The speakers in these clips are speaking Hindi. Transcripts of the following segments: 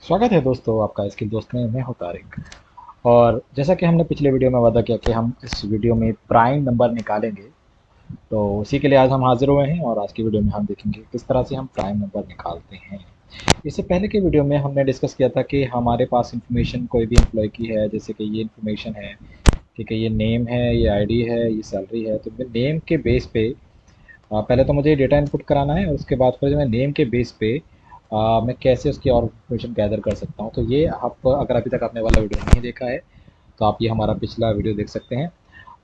स्वागत है दोस्तों आपका इसके दोस्त में। मैं हूं तारिक। और जैसा कि हमने पिछले वीडियो में वादा किया कि हम इस वीडियो में प्राइम नंबर निकालेंगे, तो उसी के लिए आज हम हाजिर हुए हैं। और आज की वीडियो में हम देखेंगे किस तरह से हम प्राइम नंबर निकालते हैं। इससे पहले के वीडियो में हमने डिस्कस किया था कि हमारे पास इंफॉर्मेशन कोई भी एम्प्लॉय की है, जैसे कि ये इंफॉर्मेशन है, ठीक है, ये नेम है, ये आईडी है, ये सैलरी है। तो नेम के बेस पे पहले तो मुझे डेटा इनपुट कराना है, और उसके बाद फिर मैं नेम के बेस पे मैं कैसे उसकी और इन्फॉर्मेशन गैदर कर सकता हूँ। तो ये आप अगर अभी तक आपने वाला वीडियो नहीं देखा है तो आप ये हमारा पिछला वीडियो देख सकते हैं।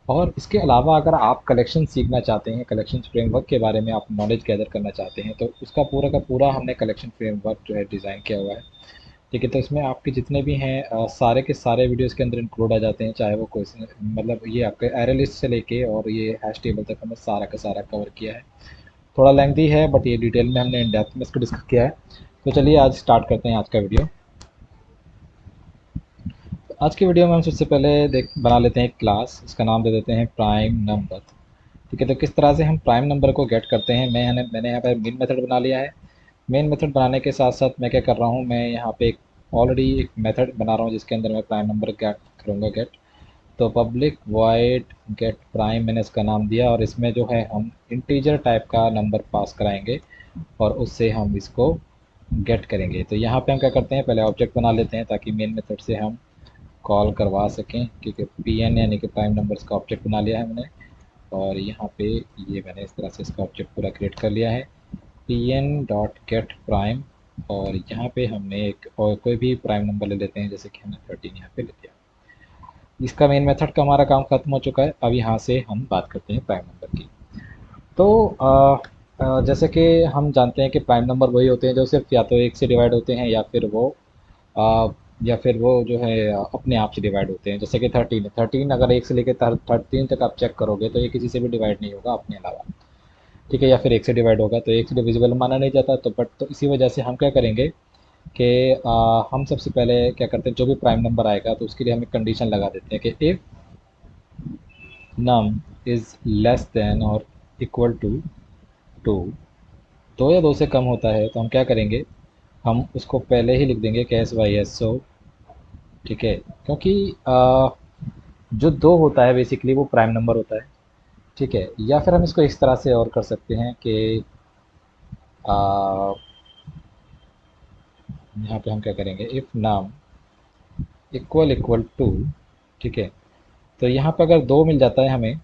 और इसके अलावा अगर आप कलेक्शन सीखना चाहते हैं, कलेक्शन फ्रेमवर्क के बारे में आप नॉलेज गैदर करना चाहते हैं, तो उसका पूरा का पूरा हमने कलेक्शन फ्रेमवर्क जो है डिज़ाइन किया हुआ है। ठीक है, तो इसमें आपके जितने भी हैं सारे के सारे वीडियोस के अंदर इंक्लूड आ जाते हैं, चाहे वो क्वेश्चन मतलब ये आपके एरे लिस्ट से लेके और ये हैश टेबल तक हमने सारा का सारा कवर किया है। थोड़ा लेंथी है बट ये डिटेल में हमने इन डेप्थ में इसको डिस्कस किया है। तो चलिए आज स्टार्ट करते हैं आज का वीडियो। तो आज की वीडियो में हम सबसे पहले देख बना लेते हैं एक क्लास, इसका नाम दे देते हैं प्राइम नंबर। ठीक है, तो किस तरह से हम प्राइम नंबर को गेट करते हैं, मैंने यहाँ पर मेन मेथड बना लिया है। मेन मेथड बनाने के साथ साथ मैं क्या कर रहा हूँ, मैं यहाँ पे एक ऑलरेडी एक मेथड बना रहा हूँ जिसके अंदर मैं प्राइम नंबर गेट करूँगा गेट। तो पब्लिक वॉइड गेट प्राइम मैंने इसका नाम दिया, और इसमें जो है हम इंटीजर टाइप का नंबर पास कराएंगे और उससे हम इसको गेट करेंगे। तो यहाँ पे हम क्या करते हैं, पहले ऑब्जेक्ट बना लेते हैं ताकि मेन मेथड से हम कॉल करवा सकें, क्योंकि पी एन यानी कि प्राइम नंबर्स का ऑब्जेक्ट बना लिया है हमने। और यहाँ पे ये मैंने इस तरह से इसका ऑब्जेक्ट पूरा क्रिएट कर लिया है, p n dot get prime. और यहाँ पे हमने एक और कोई भी प्राइम नंबर ले लेते हैं, जैसे कि हमने 13 यहाँ पे ले लिया। इसका मेन मेथड का हमारा काम खत्म हो चुका है। अब यहाँ से हम बात करते हैं प्राइम नंबर की। तो जैसे कि हम जानते हैं कि प्राइम नंबर वही होते हैं जो सिर्फ या तो एक से डिवाइड होते हैं, अ, या फिर वो जो है अपने आप से डिवाइड होते हैं। जैसे कि 13 है, 13 अगर एक से लेकर 13 तक आप चेक करोगे तो ये किसी से भी डिवाइड नहीं होगा अपने अलावा। ठीक है, या फिर एक से डिवाइड होगा तो एक से डिविजिबल माना नहीं जाता। तो बट तो इसी वजह से हम क्या करेंगे कि हम सबसे पहले क्या करते हैं, जो भी प्राइम नंबर आएगा तो उसके लिए हम एक कंडीशन लगा देते हैं कि if num is less than और इक्वल टू 2, दो या दो से कम होता है तो हम क्या करेंगे, हम उसको पहले ही लिख देंगे कि एस वाई एस ओ। ठीक है, क्योंकि जो दो होता है बेसिकली वो प्राइम नंबर होता है। ठीक है, या फिर हम इसको इस तरह से और कर सकते हैं कि आ, यहाँ पे हम क्या करेंगे, इफ़ नाम इक्वल इक्वल टू। ठीक है, तो यहाँ पर अगर दो मिल जाता है हमें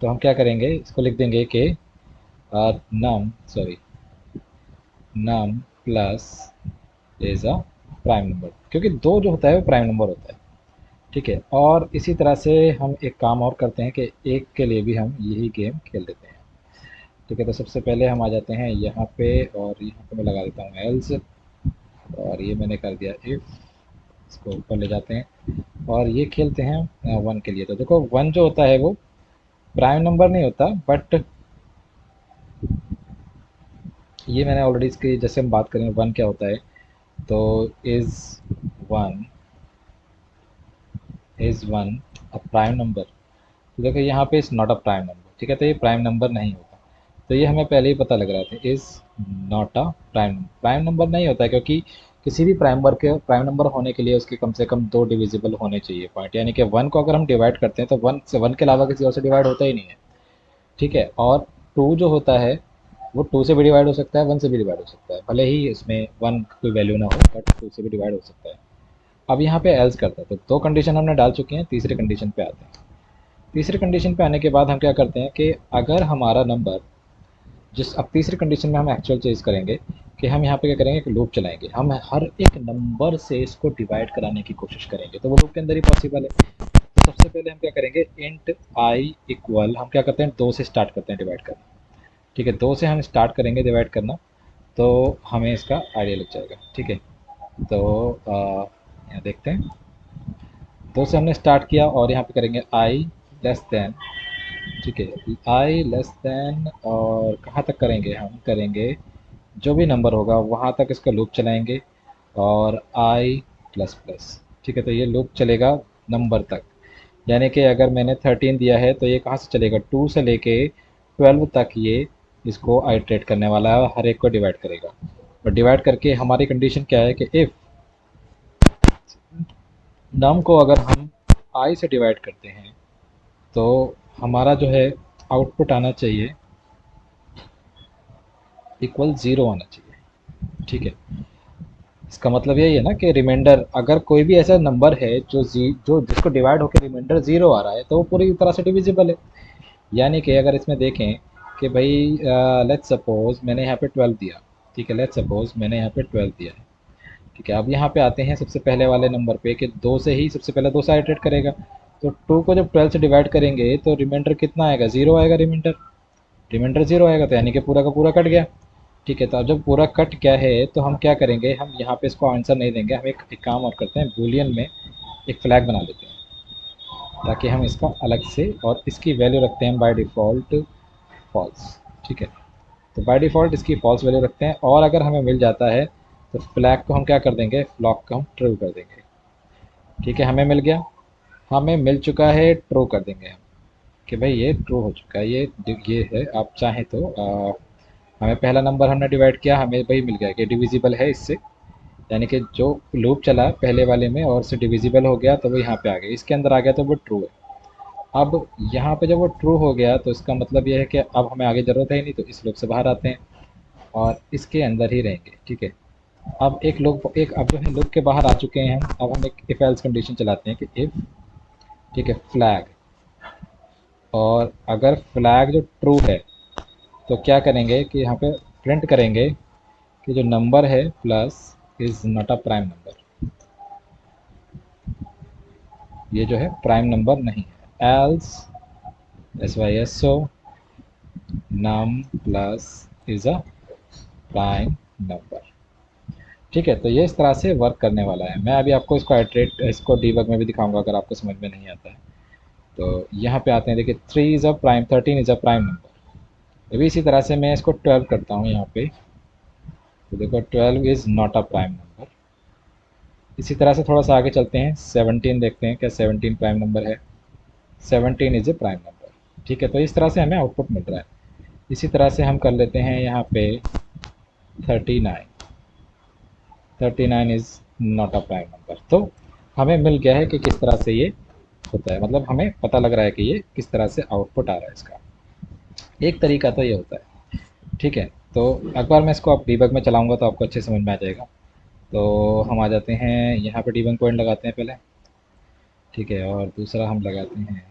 तो हम क्या करेंगे, इसको लिख देंगे कि नाम सॉरी नाम plus is a prime number, क्योंकि दो जो होता है वो प्राइम नंबर होता है। ठीक है, और इसी तरह से हम एक काम और करते हैं कि एक के लिए भी हम यही गेम खेल लेते हैं। ठीक है, तो सबसे पहले हम आ जाते हैं यहाँ पे, और यहाँ पे मैं लगा देता हूँ एल्स, और ये मैंने कर दिया इफ़। इसको ऊपर ले जाते हैं और ये खेलते हैं वन के लिए। तो देखो वन जो होता है वो प्राइम नंबर नहीं होता, बट ये मैंने ऑलरेडी इसकी जैसे हम बात करें वन क्या होता है, तो is one is one a prime number. तो देखो यहाँ पे is not a prime number. ठीक है, तो ये प्राइम नंबर नहीं होता। तो ये हमें पहले ही पता लग रहा था, is not a prime number नहीं होता है, क्योंकि किसी भी प्राइम नंबर होने के लिए उसके कम से कम दो डिविजिबल होने चाहिए पॉइंट, यानी कि वन को अगर हम डिवाइड करते हैं तो वन के अलावा किसी और से डिवाइड होता ही नहीं है। ठीक है, और टू जो होता है वो टू से भी डिवाइड हो सकता है, वन से भी डिवाइड हो सकता है, भले ही इसमें वन की कोई वैल्यू ना हो, बट टू से भी डिवाइड हो सकता है। अब यहाँ पे एल्स करता है, तो दो कंडीशन हमने डाल चुके हैं, तीसरे कंडीशन पे आते हैं। तीसरे कंडीशन पे आने के बाद हम क्या करते हैं कि अगर हमारा नंबर जिस अब तीसरी कंडीशन में हम एक्चुअल चेंज करेंगे कि हम यहाँ पे क्या करेंगे, कि लूप चलाएंगे, हम हर एक नंबर से इसको डिवाइड कराने की कोशिश करेंगे, तो वो लूप के अंदर ही पॉसिबल है। तो सबसे पहले हम क्या करेंगे, इंट आई इक्वल, हम क्या करते हैं दो से स्टार्ट करते हैं डिवाइड करना। ठीक है, दो से हम स्टार्ट करेंगे डिवाइड करना, तो हमें इसका आइडिया लग जाएगा। ठीक है, तो यहाँ देखते हैं, दो से हमने स्टार्ट किया और यहाँ पे करेंगे आई लेस देन। ठीक है, आई लेस देन, और कहाँ तक करेंगे, हम करेंगे जो भी नंबर होगा वहाँ तक इसका लूप चलाएंगे, और आई प्लस प्लस। ठीक है, तो ये लूप चलेगा नंबर तक, यानी कि अगर मैंने 13 दिया है तो ये कहाँ से चलेगा, टू से लेके 12 तक ये इसको आइट्रेट करने वाला है और हर एक को डिवाइड करेगा। और डिवाइड करके हमारी कंडीशन क्या है कि इफ़ नम को अगर हम आई से डिवाइड करते हैं तो हमारा जो है आउटपुट आना चाहिए इक्वल ज़ीरो आना चाहिए। ठीक है, इसका मतलब यही है ना कि रिमाइंडर, अगर कोई भी ऐसा नंबर है जो जिसको डिवाइड होकर रिमाइंडर ज़ीरो आ रहा है तो वो पूरी तरह से डिविजिबल है। यानी कि अगर इसमें देखें कि भाई लेट्स सपोज मैंने यहाँ पे 12 दिया। ठीक है, लेट्स सपोज मैंने यहाँ पे 12 दिया है। ठीक है, अब यहाँ पे आते हैं सबसे पहले वाले नंबर पे कि दो से ही सबसे पहले दो से आइटरेट करेगा। तो टू को जब 12 से डिवाइड करेंगे तो रिमाइंडर कितना आएगा, ज़ीरो आएगा। रिमाइंडर रिमाइंडर ज़ीरो आएगा, तो यानी कि पूरा का पूरा कट गया। ठीक है, तो अब जब पूरा कट गया है तो हम क्या करेंगे, हम यहाँ पे इसको आंसर नहीं देंगे, हम एक काम और करते हैं, बूलियन में एक फ्लैग बना लेते हैं ताकि हम इसका अलग से, और इसकी वैल्यू रखते हैं बाय डिफ़ॉल्ट फॉल्स। ठीक है, तो बाय डिफ़ॉल्ट इसकी फॉल्स वैल्यू रखते हैं, और अगर हमें मिल जाता है तो फ्लैग को हम क्या कर देंगे, फ्लॉग को हम ट्रू कर देंगे। ठीक है, हमें मिल गया, हमें मिल चुका है, ट्रू कर देंगे हम कि भाई ये ट्रू हो चुका है। ये है, आप चाहें तो हमें पहला नंबर हमने डिवाइड किया, हमें भाई मिल गया कि डिविजिबल है इससे, यानी कि जो लूप चला पहले वाले में और उससे डिविजिबल हो गया तो वो यहाँ पे आ गया, इसके अंदर आ गया तो वो ट्रू है। अब यहाँ पे जब वो ट्रू हो गया तो इसका मतलब ये है कि अब हमें आगे ज़रूरत है ही नहीं, तो इस लूप से बाहर आते हैं और इसके अंदर ही रहेंगे। ठीक है, अब एक अब जो है लूप के बाहर आ चुके हैं हम, अब हम एक इफ एल्स कंडीशन चलाते हैं कि इफ, ठीक है, फ्लैग, और अगर फ्लैग जो ट्रू है तो क्या करेंगे कि यहाँ पे प्रिंट करेंगे कि जो नंबर है plus is not a prime number, ये जो है प्राइम नंबर नहीं है। Else s y s o num plus is a prime number. ठीक है, तो ये इस तरह से वर्क करने वाला है। मैं अभी आपको इसको आइट्रेट, इसको डीबग में भी दिखाऊंगा अगर आपको समझ में नहीं आता है। तो यहाँ पे आते हैं, देखिए 3 is a prime, 13 is a prime number. अभी इसी तरह से मैं इसको 12 करता हूँ यहाँ पे, तो देखो 12 is not a prime number. इसी तरह से थोड़ा सा आगे चलते हैं, 17 देखते हैं क्या 17 प्राइम नंबर है, 17 इज़ ए प्राइम नंबर। ठीक है, तो इस तरह से हमें आउटपुट मिल रहा है। इसी तरह से हम कर लेते हैं यहाँ पे 39, 39 is not a prime number. तो हमें मिल गया है कि किस तरह से ये होता है, मतलब हमें पता लग रहा है कि ये किस तरह से आउटपुट आ रहा है इसका। एक तरीका तो ये होता है। ठीक है, तो एक बार मैं इसको आप डीबग में चलाऊंगा तो आपको अच्छे समझ में आ जाएगा। तो हम आ जाते हैं यहाँ पे, डीबग पॉइंट लगाते हैं पहले। ठीक है, और दूसरा हम लगाते हैं,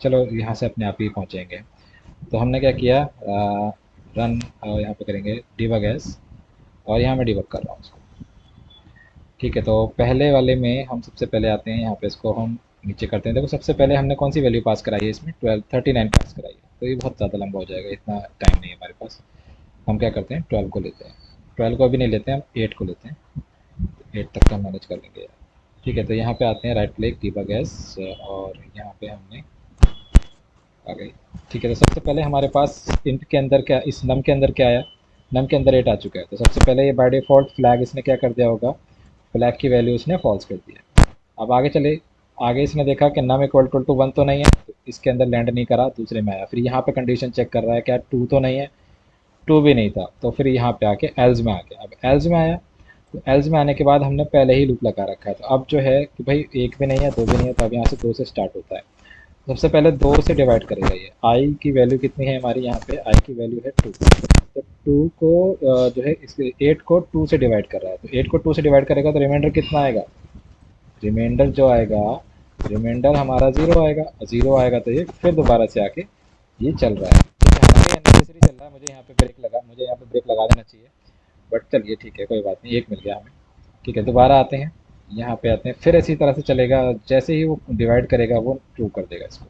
चलो यहाँ से अपने आप ही पहुँचेंगे। तो हमने क्या किया, रन यहाँ पे करेंगे डीबग एस, और यहाँ मैं डीबग कर रहा हूँ उसको। ठीक है, तो पहले वाले में हम सबसे पहले आते हैं, यहाँ पे इसको हम नीचे करते हैं। देखो सबसे पहले हमने कौन सी वैल्यू पास कराई है इसमें, 12, 39 पास कराई है, तो ये बहुत ज़्यादा लंबा हो जाएगा, इतना टाइम नहीं है हमारे पास। हम क्या करते हैं, 12 को लेते हैं, 12 को अभी नहीं लेते हैं, हम 8 को लेते हैं, 8 तक का मैनेज कर लेंगे। ठीक है, तो यहाँ पे आते हैं, राइट क्लिक डीबग एस, और यहाँ पे हमने आ गई। ठीक है, तो सबसे पहले हमारे पास इंट के अंदर क्या, इस नम के अंदर क्या आया, नम के अंदर 8 आ चुका है। तो सबसे पहले ये बाय डिफ़ॉल्ट फ्लैग इसने क्या कर दिया होगा, फ्लैग की वैल्यू इसने फॉल्स कर दी है। अब आगे चले, आगे इसने देखा कि नम इक्वल टू 1 तो नहीं है, तो इसके अंदर लैंड नहीं करा, दूसरे में आया। फिर यहाँ पे कंडीशन चेक कर रहा है क्या 2 तो नहीं है, 2 भी नहीं था, तो फिर यहाँ पे आके एल्स में आ गया। अब एल्स में आया, तो एल्स में आने के बाद हमने पहले ही लूप लगा रखा है, तो अब जो है कि भाई एक भी नहीं है, दो भी नहीं है, तो अब यहाँ से दो से स्टार्ट होता है। सबसे पहले दो से डिवाइड करेगा ये, आई की वैल्यू कितनी है हमारी, यहाँ पे आई की वैल्यू है 2। तो 2 को जो है इसके 8 को 2 से डिवाइड कर रहा है, तो 8 को 2 से डिवाइड करेगा तो रिमाइंडर कितना आएगा, रिमाइंडर जो आएगा, रिमाइंडर हमारा ज़ीरो आएगा। ज़ीरो आएगा तो ये फिर दोबारा से आके ये चल रहा है। ठीक है, हालांकि अननेसेसरी चल रहा है, मुझे यहाँ पे ब्रेक लगा देना चाहिए, बट चलिए ठीक है, कोई बात नहीं, एक मिल गया हमें। ठीक है, दोबारा आते हैं, यहाँ पे आते हैं, फिर इसी तरह से चलेगा, जैसे ही वो डिवाइड करेगा वो ट्रू कर देगा इसको।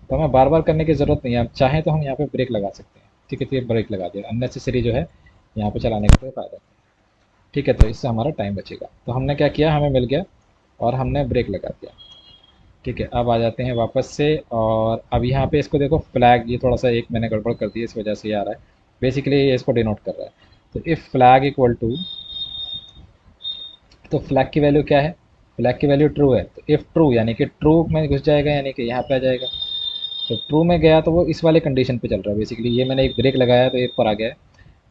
तो हमें बार बार करने की ज़रूरत नहीं है, आप चाहें तो हम यहाँ पे ब्रेक लगा सकते हैं। ठीक है, तो ये ब्रेक लगा दिया, अननेसेसरी जो है यहाँ पे चलाने का कोई फ़ायदा नहीं। ठीक है, तो इससे हमारा टाइम बचेगा। तो हमने क्या किया, हमें मिल गया और हमने ब्रेक लगा दिया। ठीक है, अब आ जाते हैं वापस से, और अब यहाँ पे इसको देखो फ्लैग, ये थोड़ा सा एक मैंने गड़बड़ कर दी है, इस वजह से ये आ रहा है। बेसिकली ये इसको डिनोट कर रहा है। तो इफ़ फ्लैग इक्वल टू, तो फ्लैग की वैल्यू क्या है, फ्लैग की वैल्यू ट्रू है, तो इफ़ ट्रू यानी कि ट्रू में घुस जाएगा, यानी कि यहाँ पे आ जाएगा। तो ट्रू में गया तो वो इस वाले कंडीशन पे चल रहा है, बेसिकली ये मैंने एक ब्रेक लगाया तो एक पर आ गया है।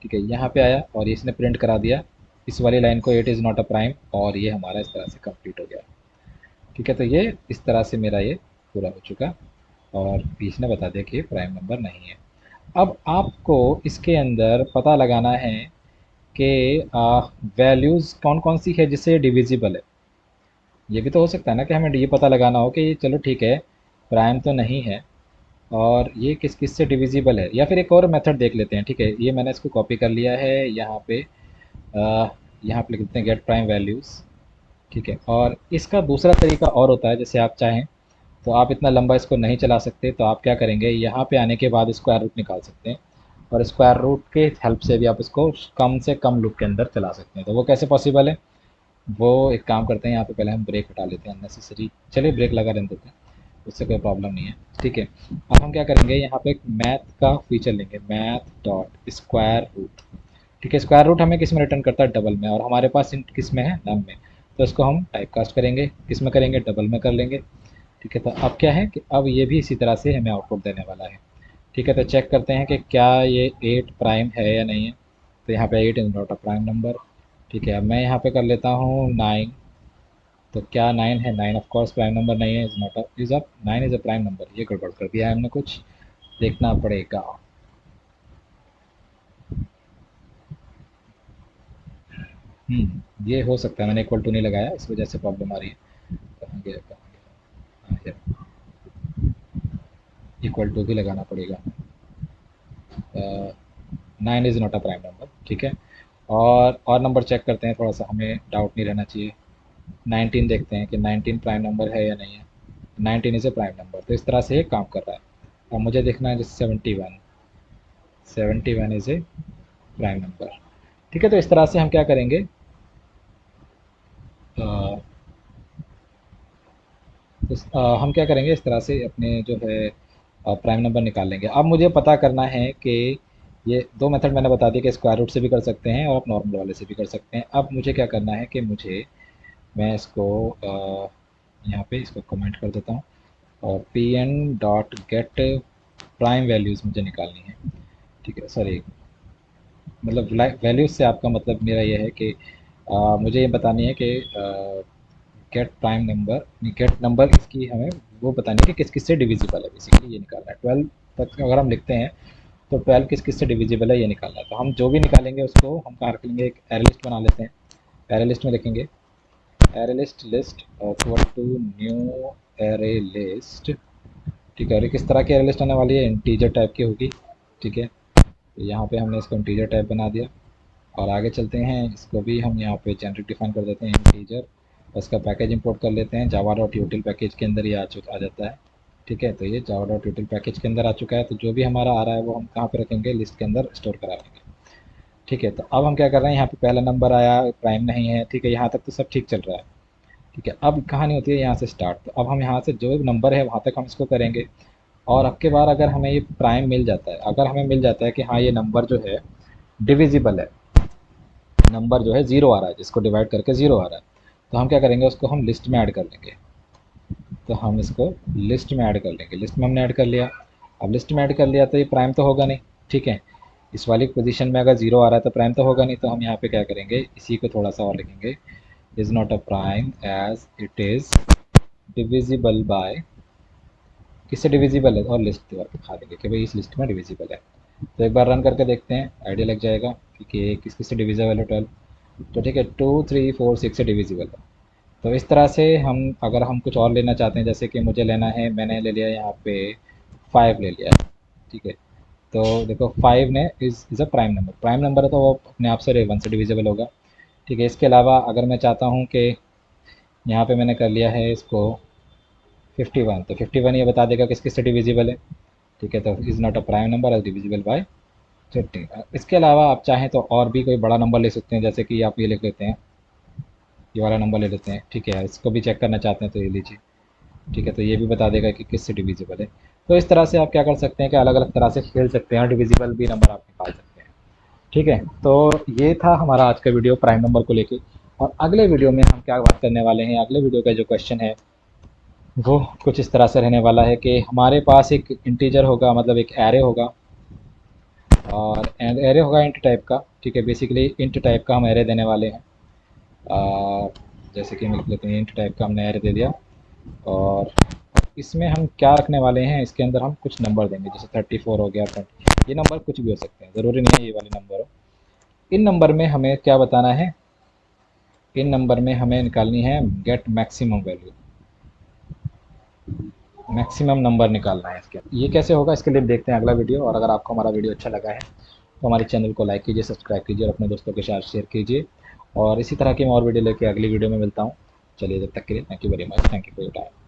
ठीक है, यहाँ पे आया और इसने प्रिंट करा दिया इस वाली लाइन को, it is not a prime, और ये हमारा इस तरह से कंप्लीट हो गया। ठीक है, तो ये इस तरह से मेरा ये पूरा हो चुका और बीच ने बता दिया कि ये प्राइम नंबर नहीं है। अब आपको इसके अंदर पता लगाना है कि वैल्यूज़ कौन कौन सी है जिससे डिविजिबल है। ये भी तो हो सकता है ना कि हमें ये पता लगाना हो कि चलो ठीक है, प्राइम तो नहीं है और ये किस किस से डिविजिबल है। या फिर एक और मेथड देख लेते हैं। ठीक है, ये मैंने इसको कॉपी कर लिया है यहाँ पे, यहाँ पे लिख देते हैं गेट प्राइम वैल्यूज़। ठीक है, और इसका दूसरा तरीका और होता है, जैसे आप चाहें तो आप इतना लंबा इसको नहीं चला सकते, तो आप क्या करेंगे, यहाँ पे आने के बाद स्क्वायर रूट निकाल सकते हैं और स्क्वायर रूट के हेल्प से भी आप इसको कम से कम लूप के अंदर चला सकते हैं। तो वो कैसे पॉसिबल है, वो एक काम करते हैं, यहाँ पे पहले हम ब्रेक हटा लेते हैं अननेसेसरी। चलिए ब्रेक लगा रहने देते हैं, उससे कोई प्रॉब्लम नहीं है। ठीक है, अब हम क्या करेंगे, यहाँ पे एक मैथ का फीचर लेंगे, मैथ डॉट स्क्वायर रूट। ठीक है, स्क्वायर रूट हमें किस में रिटर्न करता है, डबल में, और हमारे पास किस में है, नम में। तो इसको हम टाइप कास्ट करेंगे, किस में करेंगे, डबल में कर लेंगे। ठीक है, तो अब क्या है कि अब ये भी इसी तरह से हमें आउटपुट देने वाला है। ठीक है, तो चेक करते हैं कि क्या ये 8 प्राइम है या नहीं है। तो यहाँ पे 8 is not a prime number. ठीक है, अब मैं यहाँ पे कर लेता हूँ 9। तो क्या 9 है, 9 ऑफ कोर्स प्राइम नंबर नहीं है, is not a is a 9 is a prime number. ये गड़बड़ कर दिया है हमने, कुछ देखना पड़ेगा। ये हो सकता है मैंने इक्वल टू नहीं लगाया, इस वजह से प्रॉब्लम आ रही है। कहाँ गया, कहाँ गया, इक्वल टू भी लगाना पड़ेगा। 9 is not a prime number. ठीक है, और नंबर चेक करते हैं, थोड़ा सा हमें डाउट नहीं रहना चाहिए। 19 देखते हैं कि 19 प्राइम नंबर है या नहीं है। 19 इज़ ए प्राइम नंबर, तो इस तरह से ये काम कर रहा है। अब मुझे देखना है जैसे 71, 71 इज़ ए प्राइम नंबर। ठीक है, तो इस तरह से हम क्या करेंगे, अ, हम क्या करेंगे, इस तरह से अपने जो है प्राइम नंबर निकाल लेंगे। अब मुझे पता करना है कि ये दो मेथड मैंने बता दिया कि स्क्वायर रूट से भी कर सकते हैं और आप नॉर्मल वाले से भी कर सकते हैं। अब मुझे क्या करना है कि मैं इसको यहाँ पे इसको कमेंट कर देता हूँ और p n dot get prime values मुझे निकालनी है। ठीक है, सॉरी, मतलब वैल्यूज़ से आपका मतलब मेरा ये है कि मुझे ये बतानी है कि get prime number, get number इसकी हमें वो बतानी है कि किस किस से डिविजिबल है, बेसिकली ये निकालना है। 12 तक अगर हम लिखते हैं तो 12 किस किस से डिविजिबल है ये निकालना है। तो हम जो भी निकालेंगे उसको हम कहाँ रखेंगे, एक एरे लिस्ट बना लेते हैं। एरे लिस्ट में लिखेंगे array list list equal to new array list. ठीक है, और ये किस तरह की एरे लिस्ट आने वाली है, इंटीजर टाइप की होगी। ठीक है, तो यहाँ पे हमने इसको इंटीजर टाइप बना दिया और आगे चलते हैं, इसको भी हम यहाँ पे जेनरिक डिफाइन कर देते हैं इंटीजर। उसका पैकेज इंपोर्ट कर लेते हैं, जावा डॉट यूटिल पैकेज के अंदर ये आ जाता है। ठीक है, तो ये जावा डॉट यूटिल पैकेज के अंदर आ चुका है। तो जो भी हमारा आ रहा है वो हम कहाँ पे रखेंगे, लिस्ट के अंदर स्टोर करा लेंगे। ठीक है, तो अब हम क्या कर रहे हैं, यहाँ पे पहला नंबर आया, प्राइम नहीं है। ठीक है, यहाँ तक तो सब ठीक चल रहा है। ठीक है, अब कहानी होती है यहाँ से स्टार्ट। तो अब हम यहाँ से जो नंबर है वहाँ तक हम इसको करेंगे और अब के बार अगर हमें ये प्राइम मिल जाता है, अगर हमें मिल जाता है कि हाँ ये नंबर जो है डिविजिबल है, नंबर जो है ज़ीरो आ रहा है, जिसको डिवाइड करके ज़ीरो आ रहा है, तो हम क्या करेंगे, उसको हम लिस्ट में ऐड कर लेंगे। तो हम इसको लिस्ट में ऐड कर लेंगे, लिस्ट में हमने ऐड कर लिया। अब लिस्ट में ऐड कर लिया तो ये प्राइम तो होगा नहीं। ठीक है, इस वाली पोजीशन में अगर ज़ीरो आ रहा है तो प्राइम तो होगा नहीं। तो हम यहाँ पे क्या करेंगे, इसी को थोड़ा सा और लिखेंगे, is not a prime as it is divisible by, किससे डिविजिबल है, और लिस्ट द्वारा दिखा देंगे कि भाई इस लिस्ट में डिविजिबल है। तो एक बार रन करके देखते हैं, आइडिया लग जाएगा कि ये किस किस से डिविजिबल है 12। तो ठीक है, 2 3 4 6 से डिविजिबल है। तो इस तरह से हम अगर हम कुछ और लेना चाहते हैं, जैसे कि मुझे लेना है, मैंने ले लिया यहाँ पे 5 ले लिया है। ठीक है, तो देखो 5 ने is a prime number, prime number है तो वो अपने आप से 1 से डिविजिबल होगा। ठीक है, इसके अलावा अगर मैं चाहता हूँ कि यहाँ पे मैंने कर लिया है इसको 51, तो 51 ये बता देगा किस किस से डिविजिबल है। ठीक है, तो is not a prime number as divisible by 50। इसके अलावा आप चाहें तो और भी कोई बड़ा नंबर ले सकते हैं, जैसे कि आप ये लिख लेते हैं, ये वाला नंबर ले लेते हैं। ठीक है, इसको भी चेक करना चाहते हैं तो ये लीजिए। ठीक है, तो ये भी बता देगा कि किससे डिविजिबल है। तो इस तरह से आप क्या कर सकते हैं कि अलग अलग तरह से खेल सकते हैं और डिविजिबल भी नंबर आप निकाल सकते हैं। ठीक है, तो ये था हमारा आज का वीडियो प्राइम नंबर को लेके। और अगले वीडियो में हम क्या बात करने वाले हैं, अगले वीडियो का जो क्वेश्चन है वो कुछ इस तरह से रहने वाला है कि हमारे पास एक इंटीजर होगा, मतलब एक एरे होगा, और एरे होगा इंट टाइप का। ठीक है, बेसिकली इंट टाइप का हम एरे देने वाले हैं। जैसे कि हम लिख लेते हैं इंट टाइप का हमने एरे दे दिया। और इसमें हम क्या रखने वाले हैं, इसके अंदर हम कुछ नंबर देंगे, जैसे 34 हो गया, 20, ये नंबर कुछ भी हो सकते हैं, ज़रूरी नहीं है ये वाले नंबर हो। इन नंबर में हमें क्या बताना है, इन नंबर में हमें निकालनी है get maximum value, maximum number निकालना है इसके। ये कैसे होगा, इसके लिए देखते हैं अगला वीडियो। और अगर आपको हमारा वीडियो अच्छा लगा है तो हमारे चैनल को लाइक कीजिए, सब्सक्राइब कीजिए और अपने दोस्तों के साथ शेयर कीजिए। और इसी तरह की मैं और वीडियो लेके अगली वीडियो में मिलता हूँ। चलिए, तब तक के लिए thank you very much, thank you for your time.